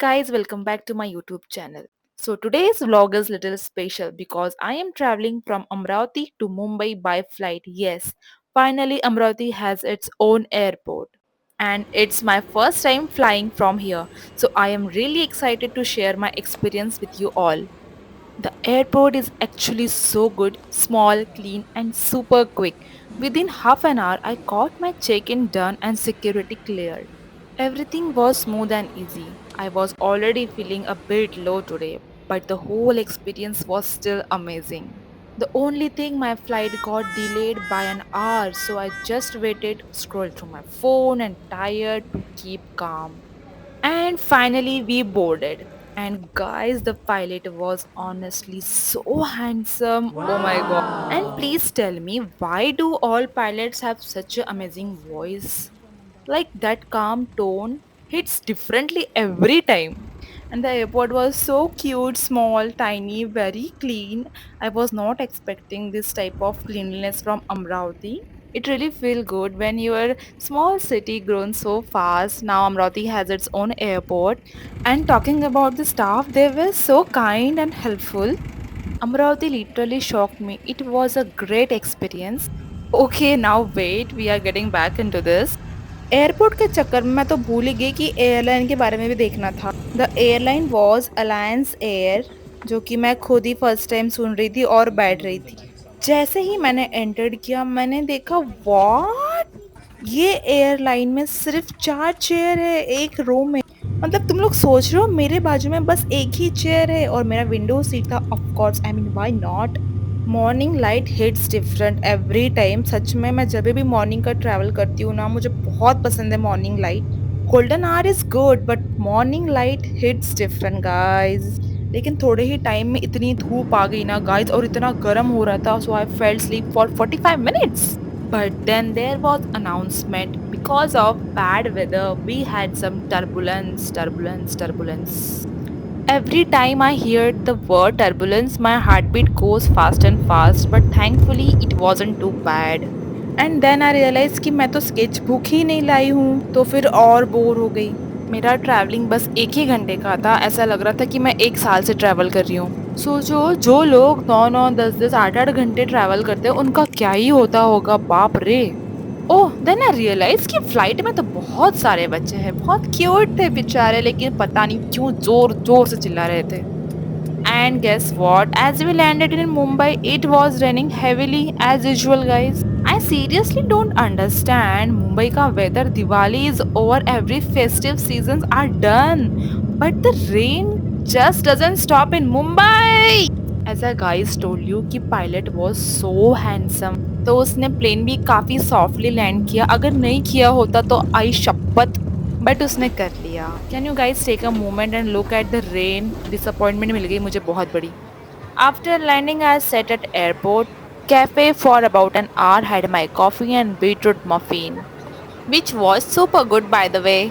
guys, welcome back to my YouTube channel. So today's vlog is little special because I am traveling from Amravati to Mumbai by flight. Yes, finally Amravati has its own airport. And it's my first time flying from here. So I am really excited to share my experience with you all. The airport is actually so good, small, clean and super quick. Within half an hour, I got my check-in done and security cleared. Everything was smooth and easy. I was already feeling a bit low today, but the whole experience was still amazing. The only thing my flight got delayed by an hour, so I just waited, scrolled through my phone and tired to keep calm. And finally we boarded. And guys, the pilot was honestly so handsome. Oh my god. And please tell me, why do all pilots have such an amazing voice? Like that calm tone hits differently every time. And the airport was so cute, small, tiny, very clean. I was not expecting this type of cleanliness from Amravati. It really feels good when your small city grown so fast. Now Amravati has its own airport. And talking about the staff, they were so kind and helpful. Amravati literally shocked me. It was a great experience. Okay, now wait, we are getting back into this. Airport के चक्कर में मैं तो भूल ही गई कि airline के बारे में भी देखना था। The airline was alliance air, जो कि मैं खुद ही फर्स्ट टाइम सुन रही थी और बैठ रही थी। जैसे ही मैंने एंटर्ड किया मैंने देखा, व्हाट, ये एयरलाइन में सिर्फ 4 चेयर है एक रो में। मतलब तुम लोग सोच रहे हो मेरे बाजू में बस एक ही चेयर है और मेरा विंडो सीट था। Of course, I mean why not. Morning light hits different every time. सच में मैं जब भी मॉर्निंग का ट्रैवल करती हूँ ना, मुझे बहुत पसंद है morning light. Golden hour is good but morning light hits different guys. लेकिन थोड़े ही टाइम में इतनी धूप आ गई ना गाइस, और इतना गर्म हो रहा था, so I felt sleep for 45 minutes. But then there was announcement because of bad weather. We had some turbulence. Every time I hear the word turbulence, my heartbeat goes fast and fast, but thankfully it wasn't too bad. And then I realise कि मैं तो sketch book ही नहीं लाई हूँ, तो फिर और bore हो गई। मेरा ट्रैवलिंग बस एक ही घंटे का था, ऐसा लग रहा था कि मैं एक साल से ट्रैवल कर रही हूँ। सोचो, जो लोग 9-9, 10-10, 8-8 घंटे ट्रैवल करते हैं उनका क्या ही होता होगा, बाप रे। ओह, देन आई रियलाइज कि फ्लाइट में तो बहुत सारे बच्चे हैं, बहुत क्यूट थे बेचारे, लेकिन पता नहीं क्यों जोर जोर से चिल्ला रहे थे। And guess what? As we landed in Mumbai, it was raining heavily as usual, guys. I seriously don't understand. Mumbai ka weather, Diwali is over, every festive seasons are done. But the rain just doesn't stop in Mumbai. As I guys told you कि pilot was so handsome, तो उसने plane भी काफ़ी softly land किया। अगर नहीं किया होता तो आई शपथ, बट उसने कर लिया। Can you guys take a moment and look at the rain. Disappointment मिल गई मुझे बहुत बड़ी। After landing I sat at airport cafe for about an hour, had my coffee and beetroot muffin, which was super good by the way.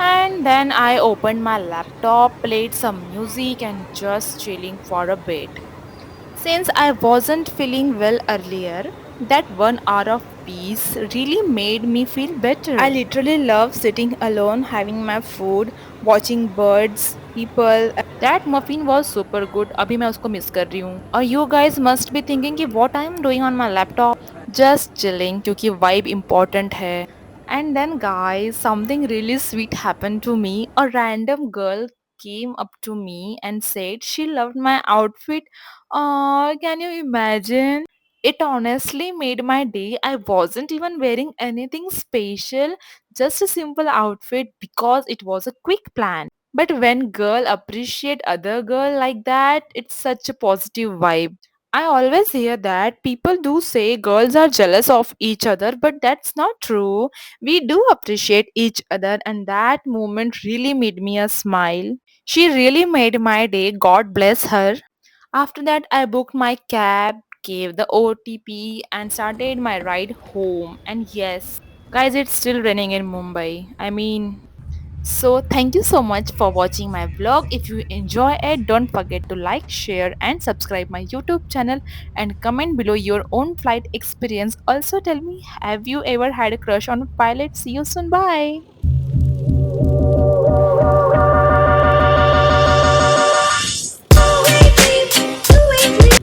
And then I opened my laptop, played some music, and just chilling for a bit. Since I wasn't feeling well earlier, that 1 hour of peace really made me feel better. I literally love sitting alone, having my food, watching birds, people. That muffin was super good. अभी मैं उसको miss कर रही हूँ. और you guys must be thinking कि what I am doing on my laptop. Just chilling क्योंकि vibe important है. And then guys, something really sweet happened to me. A random girl came up to me and said she loved my outfit. Oh, can you imagine? It honestly made my day. I wasn't even wearing anything special, just a simple outfit because it was a quick plan. But when girl appreciate other girl like that, it's such a positive vibe. I always hear that people do say girls are jealous of each other, but that's not true. We do appreciate each other, and that moment really made me a smile. She really made my day. God bless her. After that, I booked my cab, gave the OTP, and started my ride home. And yes, guys, it's still raining in Mumbai. So thank you so much for watching my vlog. If you enjoy it, don't forget to like, share, and subscribe my YouTube channel and comment below your own flight experience. Also, tell me, have you ever had a crush on a pilot? See you soon. Bye.